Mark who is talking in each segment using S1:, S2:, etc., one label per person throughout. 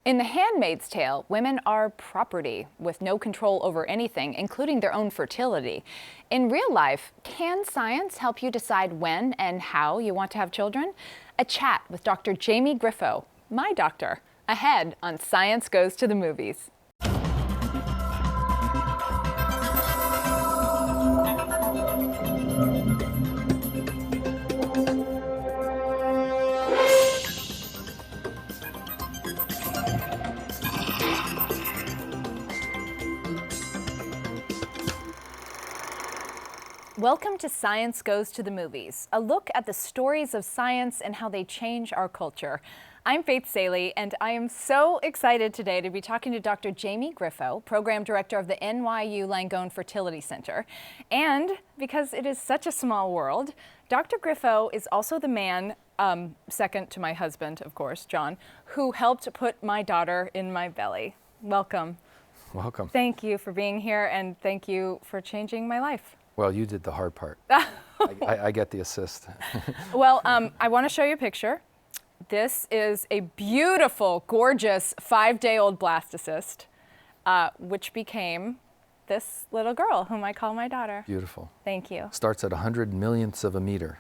S1: In The Handmaid's Tale, women are property with no control over anything, including their own fertility. In real life, can science help you decide when and how you want to have children? A chat with Dr. Jamie Grifo, my doctor, ahead on Science Goes to the Movies. Welcome to Science Goes to the Movies, a look at the stories of science and how they change our culture. I'm Faith Saley, and I am so excited today to be talking to Dr. Jamie Grifo, Program Director of the NYU Langone Fertility Center. And because it is such a small world, Dr. Grifo is also the man, second to my husband, of course, John, who helped put my daughter in my belly. Welcome.
S2: Welcome.
S1: Thank you for being here, and thank you for changing my life.
S2: Well, you did the hard part. I get the assist.
S1: Well, I want to show you a picture. This is a beautiful, gorgeous 5-day-old blastocyst, which became this little girl, whom I call my daughter.
S2: Beautiful.
S1: Thank you.
S2: Starts at 100 millionths of a meter,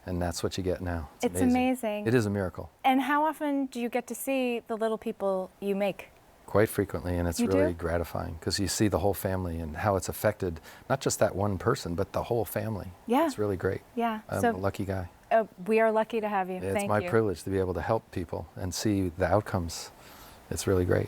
S2: and that's what you get now.
S1: It's amazing.
S2: It is a miracle.
S1: And how often do you get to see the little people you make?
S2: Quite frequently, and it's really gratifying because you see the whole family and how it's affected not just that one person, but the whole family.
S1: Yeah.
S2: It's really great.
S1: Yeah.
S2: I'm a lucky guy.
S1: We are lucky to have you.
S2: It's
S1: Thank
S2: my
S1: you.
S2: privilege to be able to help people and see the outcomes. It's really great.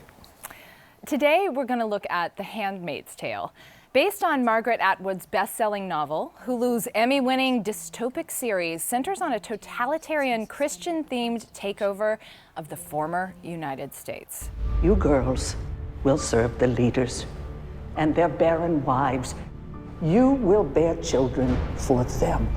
S1: Today, we're going to look at The Handmaid's Tale. Based on Margaret Atwood's best-selling novel, Hulu's Emmy-winning dystopic series centers on a totalitarian Christian-themed takeover of the former United States.
S3: You girls will serve the leaders and their barren wives. You will bear children for them.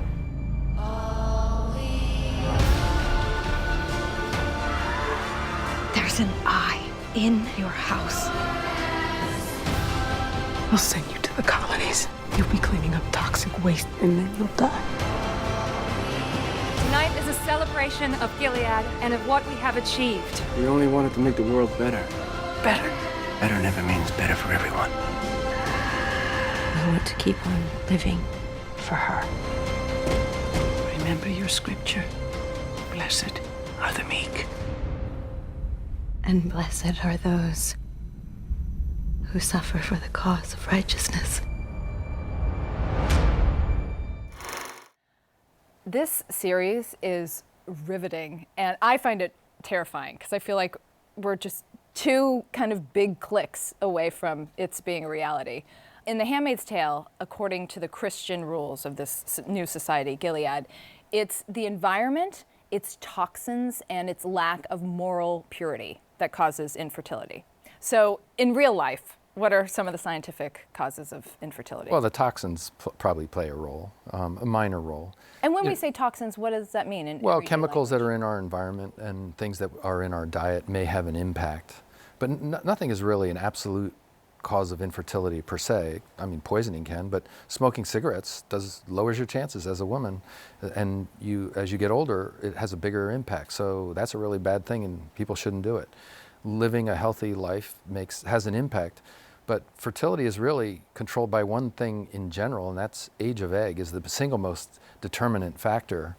S4: There's an eye in your house.
S5: I'll send you to the colonies. You'll be cleaning up toxic waste, and then you'll die.
S4: Tonight is a celebration of Gilead and of what we have achieved.
S6: We only wanted to make the world better.
S5: Better.
S6: Better never means better for everyone.
S4: I want to keep on living for her.
S5: Remember your scripture. Blessed are the meek.
S4: And blessed are those who suffer for the cause of righteousness.
S1: This series is riveting, and I find it terrifying because I feel like we're just two kind of big clicks away from its being a reality. In The Handmaid's Tale, according to the Christian rules of this new society, Gilead, it's the environment, its toxins, and its lack of moral purity that causes infertility. So in real life, what are some of the scientific causes of infertility?
S2: Well, the toxins probably play a role, a minor role.
S1: And when we say toxins, what does that mean?
S2: Well, chemicals that are in our environment and things that are in our diet may have an impact. But nothing is really an absolute cause of infertility per se. I mean, poisoning can, but smoking cigarettes lowers your chances as a woman. And as you get older, it has a bigger impact. So that's a really bad thing, and people shouldn't do it. Living a healthy life has an impact. But fertility is really controlled by one thing in general, and that's age of egg is the single most determinant factor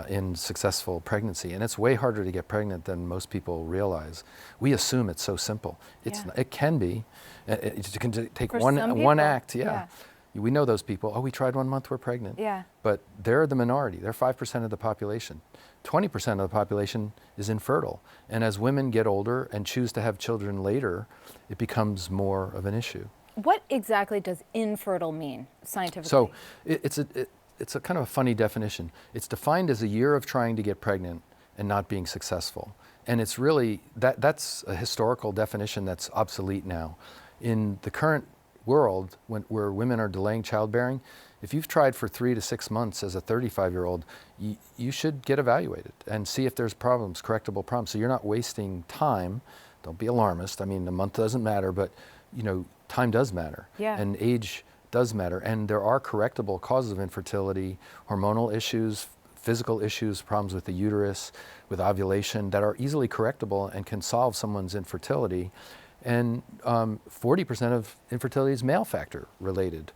S2: in successful pregnancy. And it's way harder to get pregnant than most people realize. We assume it's so simple. It can be. It can take one act. Yeah. We know those people. Oh, we tried 1 month, we're pregnant.
S1: Yeah.
S2: But they're the minority. They're 5% of the population. 20% of the population is infertile. And as women get older and choose to have children later, it becomes more of an issue.
S1: What exactly does infertile mean scientifically?
S2: So it's a kind of a funny definition. It's defined as a year of trying to get pregnant and not being successful. And it's really, that's a historical definition that's obsolete now. In the current world, where women are delaying childbearing, if you've tried for 3 to 6 months as a 35-year-old, you should get evaluated and see if there's problems, correctable problems. So you're not wasting time. Don't be alarmist. I mean, a month doesn't matter, but time does matter.
S1: Yeah.
S2: And age does matter. And there are correctable causes of infertility, hormonal issues, physical issues, problems with the uterus, with ovulation that are easily correctable and can solve someone's infertility. And 40% of infertility is male factor related.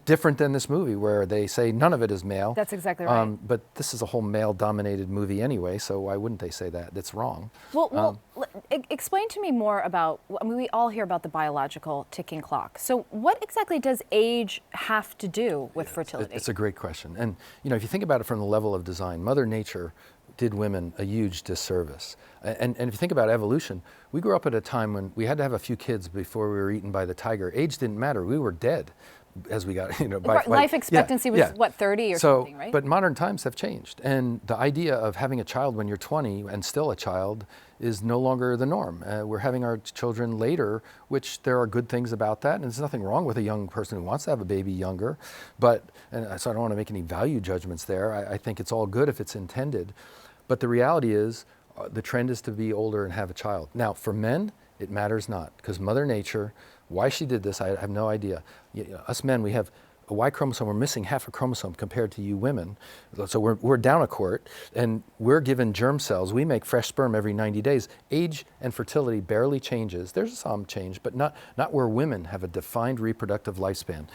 S2: Different than this movie where they say none of it is male.
S1: That's exactly right.
S2: But this is a whole male-dominated movie anyway, so why wouldn't they say that? That's wrong.
S1: Well, explain to me more about, I mean, we all hear about the biological ticking clock. So what exactly does age have to do with fertility?
S2: It's a great question. And you know, if you think about it from the level of design, Mother Nature did women a huge disservice. And if you think about evolution, we grew up at a time when we had to have a few kids before we were eaten by the tiger. Age didn't matter. We were dead as we got, you know,
S1: life expectancy was what, 30 or something, right?
S2: But modern times have changed, and the idea of having a child when you're 20 and still a child is no longer the norm. We're having our children later, which there are good things about that, and there's nothing wrong with a young person who wants to have a baby younger, but, and so I don't want to make any value judgments there. I think it's all good if it's intended, but the reality is the trend is to be older and have a child. Now, for men, it matters not, because Mother Nature, why she did this, I have no idea. Us men, we have a Y chromosome, we're missing half a chromosome compared to you women. So we're down a quart, and we're given germ cells. We make fresh sperm every 90 days. Age and fertility barely changes. There's some change, but not where women have a defined reproductive lifespan.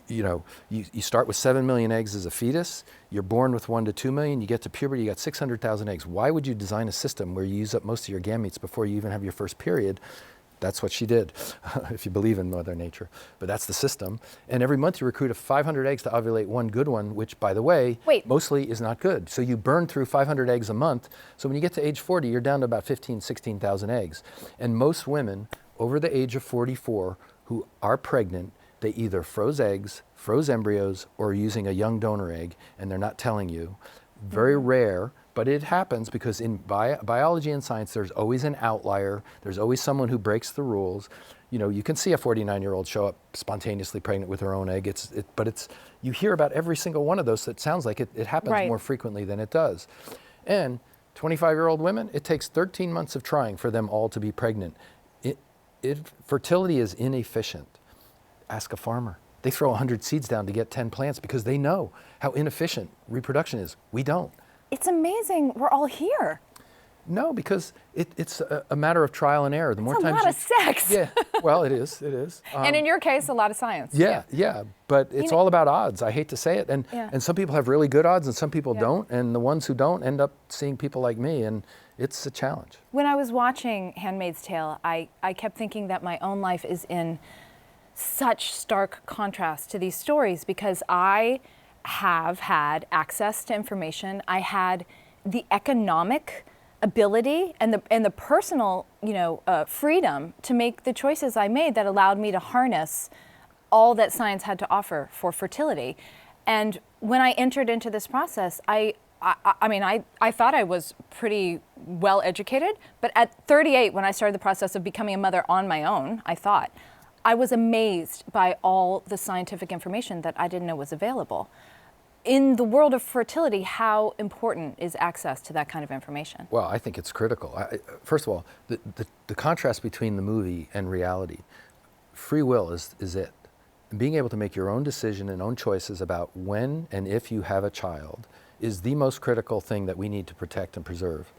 S2: You start with 7 million eggs as a fetus, you're born with 1 to 2 million, you get to puberty, you got 600,000 eggs. Why would you design a system where you use up most of your gametes before you even have your first period? That's what she did, if you believe in Mother Nature. But that's the system. And every month you recruit 500 eggs to ovulate one good one, which, by the way, mostly is not good. So you burn through 500 eggs a month. So when you get to age 40, you're down to about 15, 16,000 eggs. And most women over the age of 44 who are pregnant, they either froze eggs, froze embryos, or are using a young donor egg, and they're not telling you. Very rare. But it happens because in biology and science, there's always an outlier. There's always someone who breaks the rules. You know, you can see a 49-year-old show up spontaneously pregnant with her own egg. But you hear about every single one of those. That sounds like it happens more frequently than it does. And 25-year-old women, it takes 13 months of trying for them all to be pregnant. Fertility is inefficient. Ask a farmer. They throw 100 seeds down to get 10 plants because they know how inefficient reproduction is. We don't.
S1: It's amazing we're all here.
S2: No, because it's a matter of trial and error. The more
S1: times a lot of sex.
S2: Yeah, well, it is.
S1: And in your case, a lot of science.
S2: Yeah, but it's all about odds. I hate to say it. And some people have really good odds and some people don't. And the ones who don't end up seeing people like me. And it's a challenge.
S1: When I was watching Handmaid's Tale, I kept thinking that my own life is in such stark contrast to these stories because I have had access to information. I had the economic ability and the personal, freedom to make the choices I made that allowed me to harness all that science had to offer for fertility. And when I entered into this process, I thought I was pretty well educated, but at 38, when I started the process of becoming a mother on my own, I was amazed by all the scientific information that I didn't know was available. In the world of fertility, how important is access to that kind of information?
S2: Well, I think it's critical. First of all, the contrast between the movie and reality, free will is it. Being able to make your own decision and own choices about when and if you have a child is the most critical thing that we need to protect and preserve.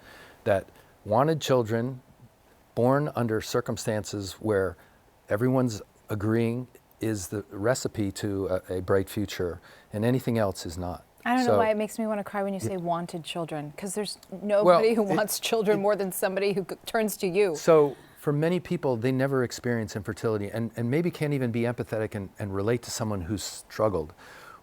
S2: That wanted children born under circumstances where everyone's agreeing is the recipe to a bright future, and anything else is not.
S1: I don't know why it makes me want to cry when you say wanted children, because there's nobody who wants children more than somebody who turns to you.
S2: So for many people, they never experience infertility and maybe can't even be empathetic and relate to someone who's struggled.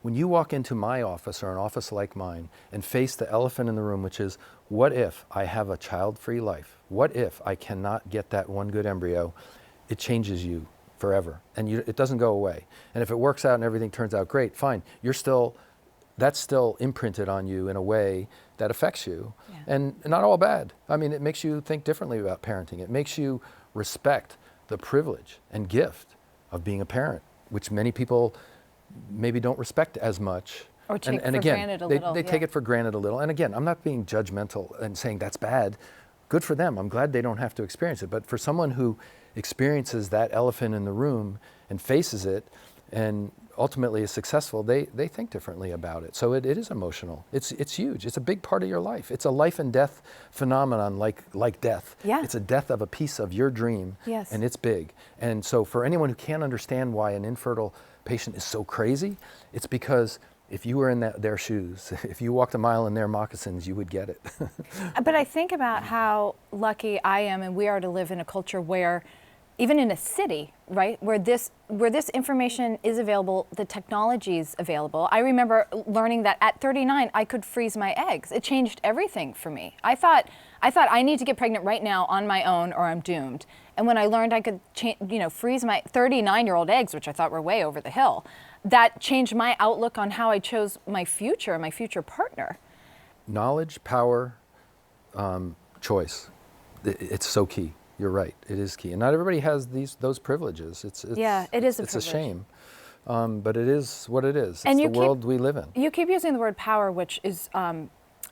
S2: When you walk into my office or an office like mine and face the elephant in the room, which is, what if I have a child-free life? What if I cannot get that one good embryo? It changes you forever, and it doesn't go away. And if it works out and everything turns out great, fine. That's still imprinted on you in a way that affects you, and not all bad. I mean, it makes you think differently about parenting. It makes you respect the privilege and gift of being a parent, which many people maybe don't respect as much.
S1: Or take for granted a little.
S2: They take it for granted a little. And again, I'm not being judgmental and saying that's bad. Good for them. I'm glad they don't have to experience it. But for someone who experiences that elephant in the room and faces it and ultimately is successful, they think differently about it. So it is emotional. It's huge. It's a big part of your life. It's a life and death phenomenon like death.
S1: Yeah.
S2: It's a death of a piece of your dream.
S1: Yes.
S2: And it's big. And so for anyone who can't understand why an infertile patient is so crazy, it's because if you were in their shoes, if you walked a mile in their moccasins, you would get it.
S1: But I think about how lucky I am and we are to live in a culture where, even in a city, right, where this information is available, the technology is available. I remember learning that at 39, I could freeze my eggs. It changed everything for me. I thought I need to get pregnant right now on my own or I'm doomed. And when I learned I could freeze my 39-year-old eggs, which I thought were way over the hill, that changed my outlook on how I chose my future partner.
S2: Knowledge, power, choice. It's so key. You're right. It is key, and not everybody has those privileges. It is a privilege. It's a shame, but it is what it is. It's the world we live in.
S1: You keep using the word power, which is, I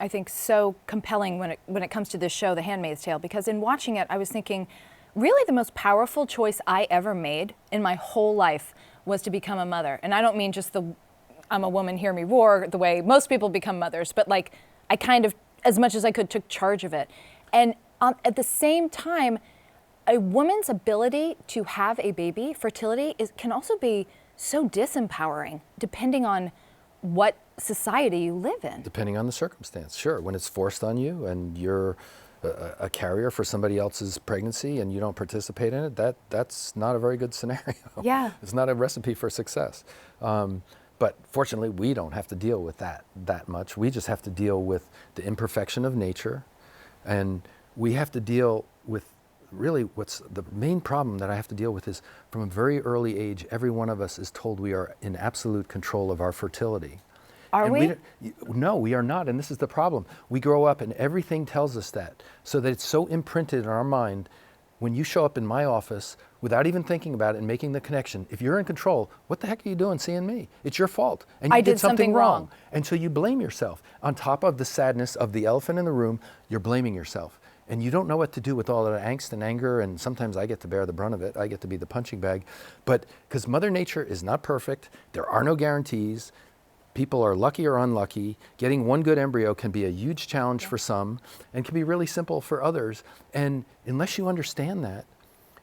S1: think, so compelling when it comes to this show, The Handmaid's Tale. Because in watching it, I was thinking, really, the most powerful choice I ever made in my whole life was to become a mother. And I don't mean just I'm a woman, hear me roar, the way most people become mothers, but like I kind of, as much as I could, took charge of it. And at the same time, a woman's ability to have a baby, fertility, can also be so disempowering depending on what society you live in.
S2: Depending on the circumstance, sure. When it's forced on you and you're a carrier for somebody else's pregnancy and you don't participate in it, that's not a very good scenario.
S1: Yeah.
S2: It's not a recipe for success. But fortunately, we don't have to deal with that much. We just have to deal with the imperfection of nature, and we have to deal with really what's the main problem that I have to deal with is from a very early age, every one of us is told we are in absolute control of our fertility.
S1: Are we?
S2: No, we are not, and this is the problem. We grow up and everything tells us that, so that it's so imprinted in our mind. When you show up in my office without even thinking about it and making the connection, if you're in control, what the heck are you doing seeing me? It's your fault. And you did something wrong. And so you blame yourself. On top of the sadness of the elephant in the room, you're blaming yourself. And you don't know what to do with all that angst and anger, and sometimes I get to bear the brunt of it. I get to be the punching bag. But because Mother Nature is not perfect, there are no guarantees. People are lucky or unlucky. Getting one good embryo can be a huge challenge for some and can be really simple for others. And unless you understand that,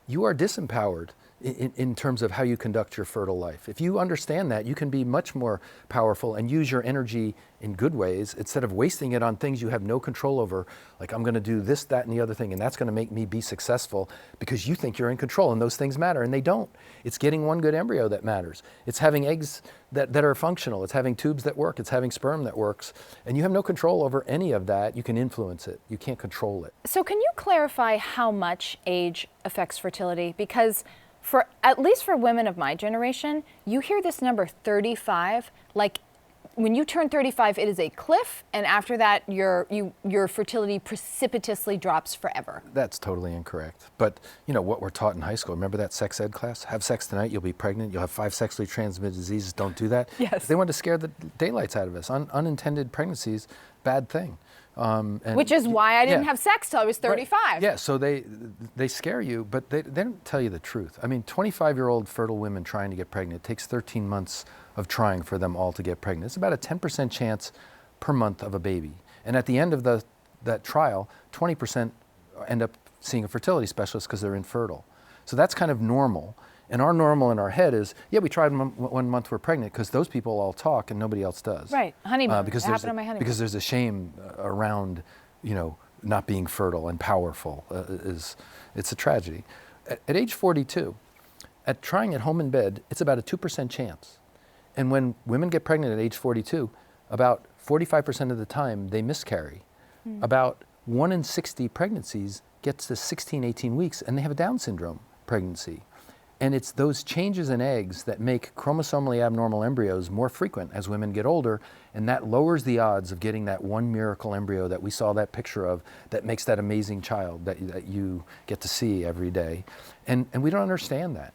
S2: you are disempowered in terms of how you conduct your fertile life. If you understand that, you can be much more powerful and use your energy in good ways instead of wasting it on things you have no control over, like I'm going to do this, that, and the other thing, and that's going to make me be successful because you think you're in control, and those things matter, and they don't. It's getting one good embryo that matters. It's having eggs that are functional. It's having tubes that work. It's having sperm that works, and you have no control over any of that. You can influence it. You can't control it.
S1: So can you clarify how much age affects fertility? Because at least for women of my generation, you hear this number 35, like when you turn 35, it is a cliff, and after that, your fertility precipitously drops forever.
S2: That's totally incorrect. But you know what we're taught in high school. Remember that sex ed class? Have sex tonight, you'll be pregnant. You'll have 5 sexually transmitted diseases. Don't do that.
S1: Yes.
S2: They wanted to scare the daylights out of us. Unintended pregnancies, bad thing.
S1: Which is why I didn't have sex till I was 35.
S2: Right. Yeah, so they scare you, but they don't tell you the truth. I mean, 25-year-old fertile women trying to get pregnant, it takes 13 months of trying for them all to get pregnant. It's about a 10% chance per month of a baby. And at the end of that trial, 20% end up seeing a fertility specialist because they're infertile. So that's kind of normal. And our normal in our head is, yeah, we tried 1 month, we're pregnant, because those people all talk and nobody else does.
S1: Right, honeymoon. It happened on my honeymoon.
S2: Because there's a shame around, not being fertile and powerful. It's a tragedy. At age 42, at trying at home in bed, it's about a 2% chance. And when women get pregnant at age 42, about 45% of the time they miscarry. About 1 in 60 pregnancies gets to 16, 18 weeks, and they have a Down syndrome pregnancy. And it's those changes in eggs that make chromosomally abnormal embryos more frequent as women get older, and that lowers the odds of getting that one miracle embryo that we saw that picture of that makes that amazing child that you get to see every day. And we don't understand that.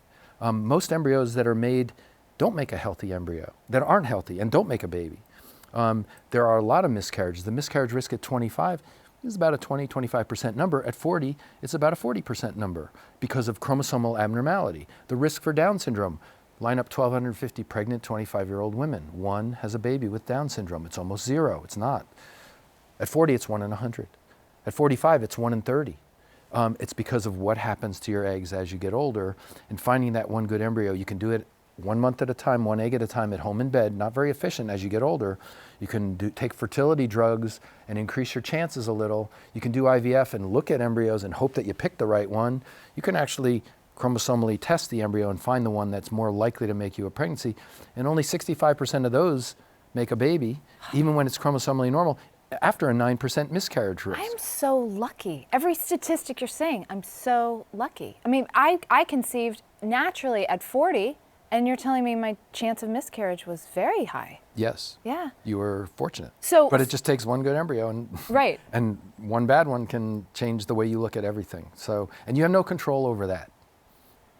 S2: Most embryos that are made don't make a healthy embryo, that aren't healthy and don't make a baby. There are a lot of miscarriages. The miscarriage risk at 25 is about a 20-25% number. At 40, it's about a 40% number because of chromosomal abnormality. The risk for Down syndrome, Line up 1,250 pregnant 25-year-old women. One has a baby with Down syndrome. It's almost zero. It's not. At 40, it's 1 in 100. At 45, it's 1 in 30. It's because of what happens to your eggs as you get older. And finding that one good embryo, you can do it 1 month at a time, 1 egg at a time at home in bed. Not very efficient as you get older. You can take fertility drugs and increase your chances a little. You can do IVF and look at embryos and hope that you pick the right one. You can actually chromosomally test the embryo and find the one that's more likely to make you a pregnancy. And only 65% of those make a baby, even when it's chromosomally normal, after a 9% miscarriage risk.
S1: I'm so lucky. Every statistic you're saying, I'm so lucky. I mean, I conceived naturally at 40, and you're telling me my chance of miscarriage was very high.
S2: Yes.
S1: Yeah.
S2: You were fortunate.
S1: So,
S2: but it just takes one good embryo, and
S1: right.
S2: and one bad one can change the way you look at everything. So, and you have no control over that.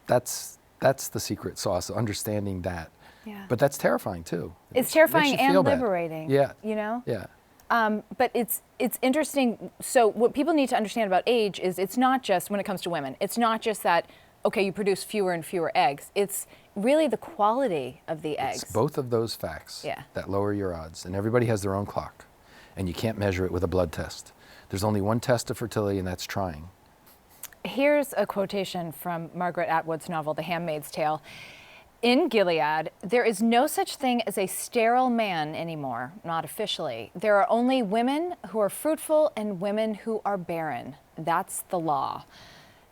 S2: That's the secret sauce, understanding that.
S1: Yeah.
S2: But that's terrifying too.
S1: It's terrifying
S2: Makes you
S1: and
S2: feel bad.
S1: liberating.
S2: Yeah.
S1: You know?
S2: Yeah.
S1: But it's interesting. So what people need to understand about age is it's not just, when it comes to women, it's not just that, okay, you produce fewer and fewer eggs. It's really the quality of the eggs.
S2: It's both of those facts that lower your odds. And everybody has their own clock. And you can't measure it with a blood test. There's only one test of fertility, and that's trying.
S1: Here's a quotation from Margaret Atwood's novel, The Handmaid's Tale. In Gilead, there is no such thing as a sterile man anymore, not officially. There are only women who are fruitful and women who are barren. That's the law.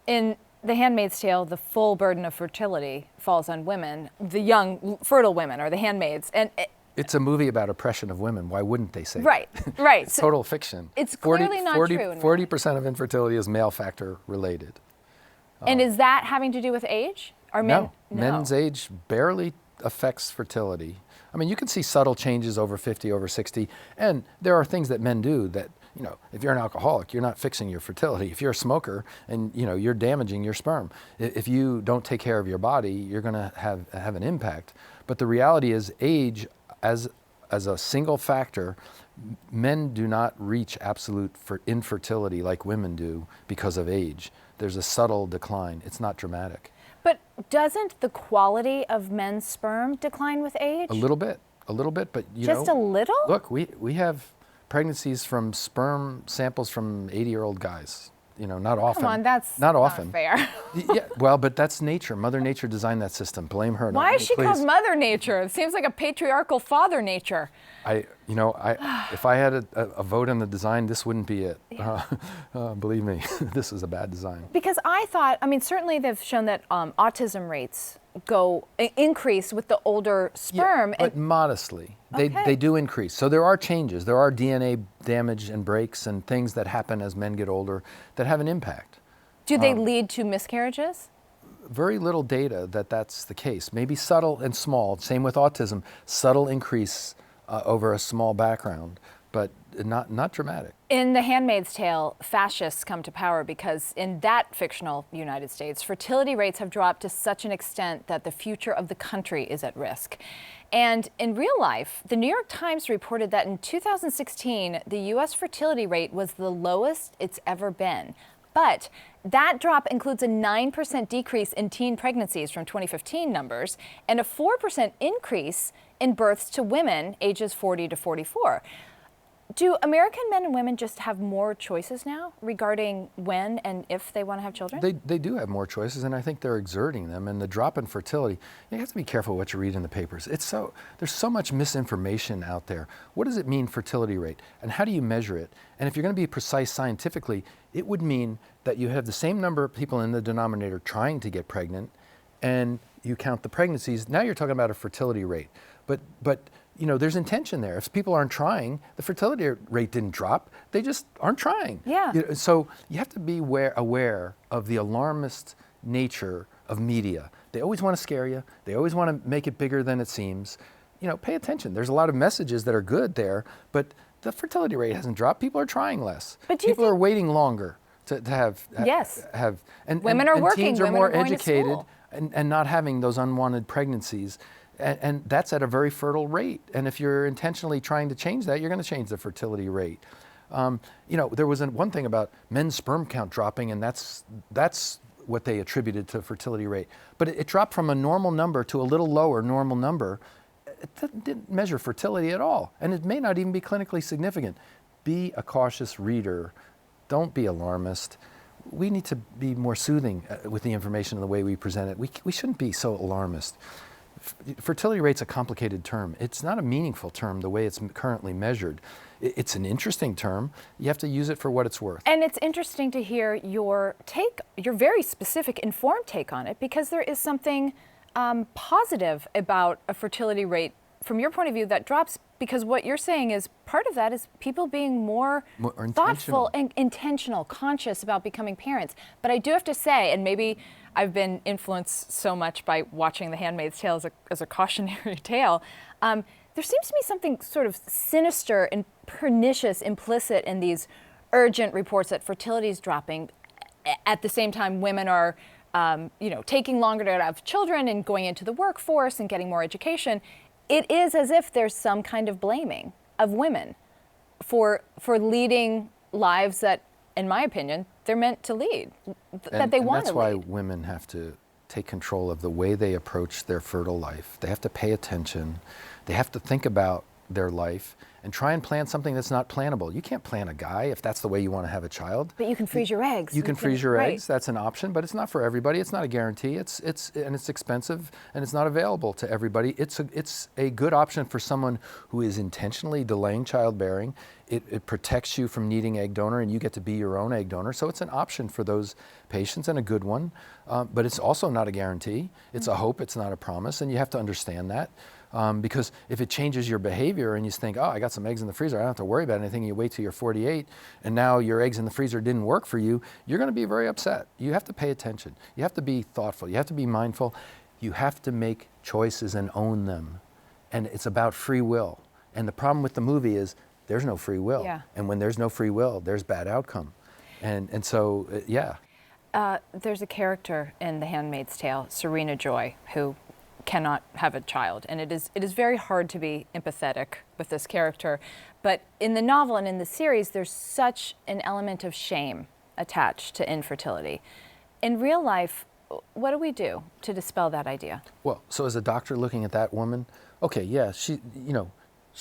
S1: In The Handmaid's Tale, the full burden of fertility falls on women, the young, fertile women, or the handmaids. And
S2: it's a movie about oppression of women. Why wouldn't they say
S1: right,
S2: that?
S1: Right.
S2: It's total fiction.
S1: It's clearly not true.
S2: 40% of infertility is male factor related.
S1: And is that having to do with age? Or men?
S2: No, men's age barely affects fertility. I mean, you can see subtle changes over 50, over 60, and there are things that men do that, you know, if you're an alcoholic, you're not fixing your fertility. If you're a smoker and, you know, you're damaging your sperm. If you don't take care of your body, you're going to have an impact. But the reality is age as a single factor, men do not reach absolute infertility like women do because of age. There's a subtle decline. It's not dramatic.
S1: But doesn't the quality of men's sperm decline with age?
S2: A little bit, but you
S1: Just
S2: know.
S1: a little?
S2: Look, we have pregnancies from sperm samples from 80-year-old guys. You know, not often.
S1: Come on, that's
S2: not often.
S1: fair.
S2: Yeah, well, but that's nature. Mother Nature designed that system. Blame her.
S1: Why
S2: not
S1: is
S2: me,
S1: she
S2: please.
S1: called Mother Nature? It seems like a patriarchal Father Nature.
S2: If I had a vote on the design, this wouldn't be it.
S1: Yeah.
S2: Believe me, this is a bad design.
S1: Because I thought, I mean, certainly they've shown that autism rates increase with the older sperm.
S2: Yeah, but modestly.
S1: Okay.
S2: They do increase. So there are changes. There are DNA damage and breaks and things that happen as men get older that have an impact.
S1: Do they lead to miscarriages?
S2: Very little data that that's the case. Maybe subtle and small. Same with autism. Subtle increase over a small background, but not dramatic.
S1: In The Handmaid's Tale, fascists come to power because in that fictional United States, fertility rates have dropped to such an extent that the future of the country is at risk. And in real life, the New York Times reported that in 2016, the U.S. fertility rate was the lowest it's ever been. But that drop includes a 9% decrease in teen pregnancies from 2015 numbers and a 4% increase in births to women ages 40 to 44. Do American men and women just have more choices now regarding when and if they want to have children?
S2: They do have more choices, and I think they're exerting them. And the drop in fertility, you have to be careful what you read in the papers. There's so much misinformation out there. What does it mean, fertility rate? And how do you measure it? And if you're going to be precise scientifically, it would mean that you have the same number of people in the denominator trying to get pregnant, and you count the pregnancies. Now you're talking about a fertility rate. But you know, there's intention there. If people aren't trying, the fertility rate didn't drop. They just aren't trying.
S1: Yeah.
S2: So you have to be aware of the alarmist nature of media. They always want to scare you. They always want to make it bigger than it seems. You know, pay attention. There's a lot of messages that are good there, but the fertility rate hasn't dropped. People are trying less.
S1: But do you
S2: people are waiting longer to have.
S1: Yes.
S2: And
S1: women are working.
S2: Teens are
S1: women
S2: more
S1: are going
S2: educated
S1: to school.
S2: and not having those unwanted pregnancies. And that's at a very fertile rate. And if you're intentionally trying to change that, you're going to change the fertility rate. You know, there was one thing about men's sperm count dropping, and that's what they attributed to fertility rate. But it dropped from a normal number to a little lower normal number. It didn't measure fertility at all, and it may not even be clinically significant. Be a cautious reader. Don't be alarmist. We need to be more soothing with the information and the way we present it. We shouldn't be so alarmist. Fertility rate's a complicated term. It's not a meaningful term the way it's currently measured. It's an interesting term. You have to use it for what it's worth.
S1: And it's interesting to hear your take, your very specific, informed take on it, because there is something positive about a fertility rate from your point of view that drops, because what you're saying is part of that is people being more thoughtful and intentional, conscious about becoming parents. But I do have to say, and maybe I've been influenced so much by watching The Handmaid's Tale as a cautionary tale, there seems to be something sort of sinister and pernicious implicit in these urgent reports that fertility is dropping. At the same time, women are taking longer to have children and going into the workforce and getting more education. It is as if there's some kind of blaming of women for leading lives that, in my opinion, they're meant to lead, that they want to lead.
S2: That's why women have to take control of the way they approach their fertile life. They have to pay attention. They have to think about their life and try and plan something that's not plannable. You can't plan a guy if that's the way you want to have a child.
S1: But you can freeze your eggs.
S2: You can freeze your eggs. That's an option, but it's not for everybody. It's not a guarantee. It's expensive and it's not available to everybody. It's a good option for someone who is intentionally delaying childbearing. It protects you from needing egg donor, and you get to be your own egg donor. So it's an option for those patients, and a good one. But it's also not a guarantee. It's a hope. It's not a promise, and you have to understand that. Because if it changes your behavior and you think, oh, I got some eggs in the freezer, I don't have to worry about anything, and you wait till you're 48, and now your eggs in the freezer didn't work for you, you're going to be very upset. You have to pay attention. You have to be thoughtful. You have to be mindful. You have to make choices and own them. And it's about free will. And the problem with the movie is there's no free will.
S1: Yeah.
S2: And when there's no free will, there's bad outcome. And so, yeah.
S1: There's a character in The Handmaid's Tale, Serena Joy, who cannot have a child, and it is very hard to be empathetic with this character. But in the novel and in the series, there's such an element of shame attached to infertility. In real life, what do we do to dispel that idea?
S2: Well, so as a doctor looking at that woman, okay, yeah, she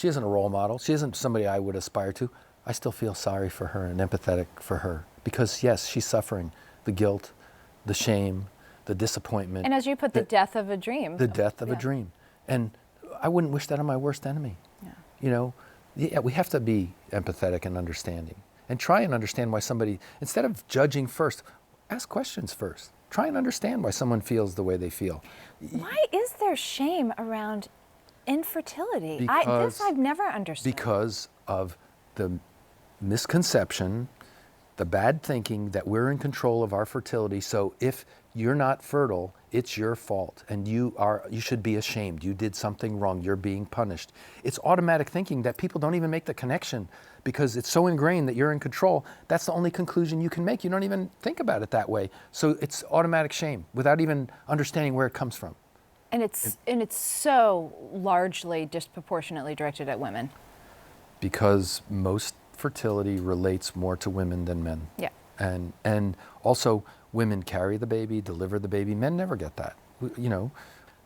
S2: isn't a role model. She isn't somebody I would aspire to. I still feel sorry for her and empathetic for her, because yes, she's suffering the guilt, the shame, the disappointment.
S1: And as you put, the death of a dream.
S2: The death of a dream. And I wouldn't wish that on my worst enemy. Yeah. We have to be empathetic and understanding. And try and understand why somebody, instead of judging first, ask questions first. Try and understand why someone feels the way they feel.
S1: Why is there shame around infertility? This I've never understood.
S2: Because of the misconception, the bad thinking that we're in control of our fertility. So if you're not fertile, it's your fault, and you should be ashamed. You did something wrong. You're being punished. It's automatic thinking that people don't even make the connection, because it's so ingrained that you're in control. That's the only conclusion you can make. You don't even think about it that way. So it's automatic shame without even understanding where it comes from.
S1: And it's so largely disproportionately directed at women.
S2: Because most fertility relates more to women than men.
S1: Yeah.
S2: And also, women carry the baby, deliver the baby. Men never get that,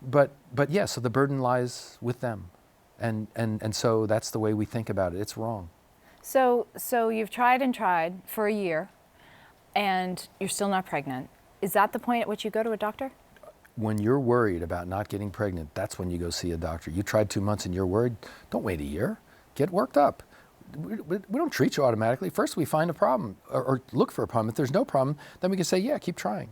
S2: But yeah, so the burden lies with them. And so that's the way we think about it. It's wrong.
S1: So you've tried and tried for a year, and you're still not pregnant. Is that the point at which you go to a doctor?
S2: When you're worried about not getting pregnant, that's when you go see a doctor. You tried 2 months and you're worried, don't wait a year. Get worked up. We don't treat you automatically. First, we find a problem or look for a problem. If there's no problem, then we can say, yeah, keep trying.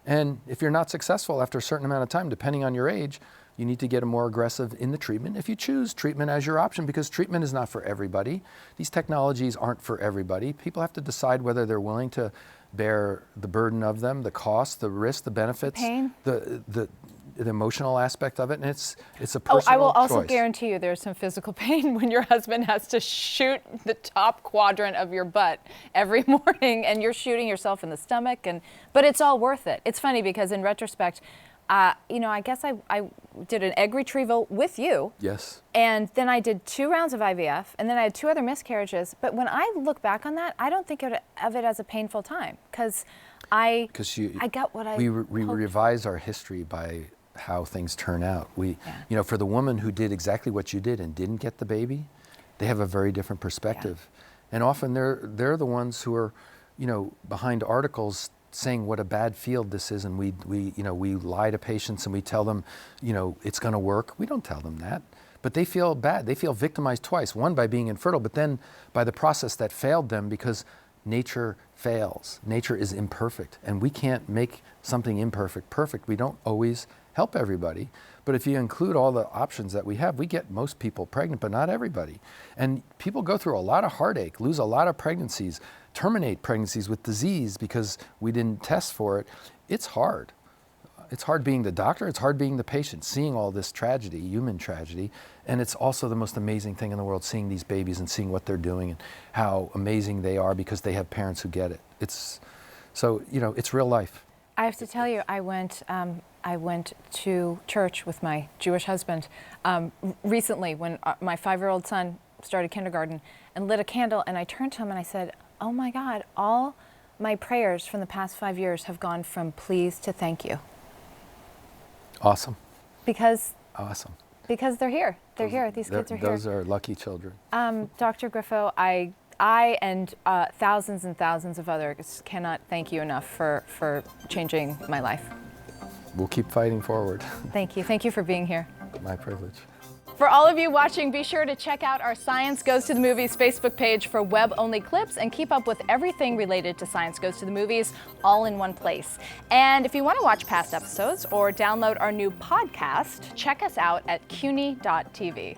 S2: And if you're not successful after a certain amount of time, depending on your age, you need to get more aggressive in the treatment. If you choose treatment as your option, because treatment is not for everybody. These technologies aren't for everybody. People have to decide whether they're willing to bear the burden of them, the cost, the risk, the benefits,
S1: pain,
S2: the emotional aspect of it, and it's a personal choice.
S1: I will also guarantee you there's some physical pain when your husband has to shoot the top quadrant of your butt every morning, and you're shooting yourself in the stomach, but it's all worth it. It's funny because in retrospect, I guess I did an egg retrieval with you.
S2: Yes.
S1: And then I did 2 rounds of IVF, and then I had 2 other miscarriages. But when I look back on that, I don't think of it as a painful time, because I
S2: Because
S1: got what I
S2: we
S1: hoped.
S2: revise our history by how things turn out. For the woman who did exactly what you did and didn't get the baby, they have a very different perspective. And often they're the ones who are, behind articles saying what a bad field this is, and we lie to patients and we tell them, it's going to work. We don't tell them that. But they feel bad. They feel victimized twice. One, by being infertile, but then by the process that failed them, because nature fails. Nature is imperfect, and we can't make something imperfect perfect. We don't always help everybody. But if you include all the options that we have, we get most people pregnant, but not everybody. And people go through a lot of heartache, lose a lot of pregnancies, terminate pregnancies with disease because we didn't test for it. It's hard. It's hard being the doctor, it's hard being the patient, seeing all this tragedy, human tragedy, and it's also the most amazing thing in the world, seeing these babies and seeing what they're doing and how amazing they are because they have parents who get it. It's real life.
S1: I have to tell you, I went to church with my Jewish husband recently when my 5-year-old son started kindergarten, and lit a candle, and I turned to him and I said, oh my God, all my prayers from the past 5 years have gone from please to thank you.
S2: Awesome.
S1: Awesome. Because they're here. They're here. These kids are here.
S2: Those are lucky children.
S1: Dr. Grifo, I and thousands and thousands of others cannot thank you enough for changing my life.
S2: We'll keep fighting forward.
S1: Thank you. Thank you for being here.
S2: My privilege.
S1: For all of you watching, be sure to check out our Science Goes to the Movies Facebook page for web-only clips and keep up with everything related to Science Goes to the Movies all in one place. And if you want to watch past episodes or download our new podcast, check us out at CUNY.TV.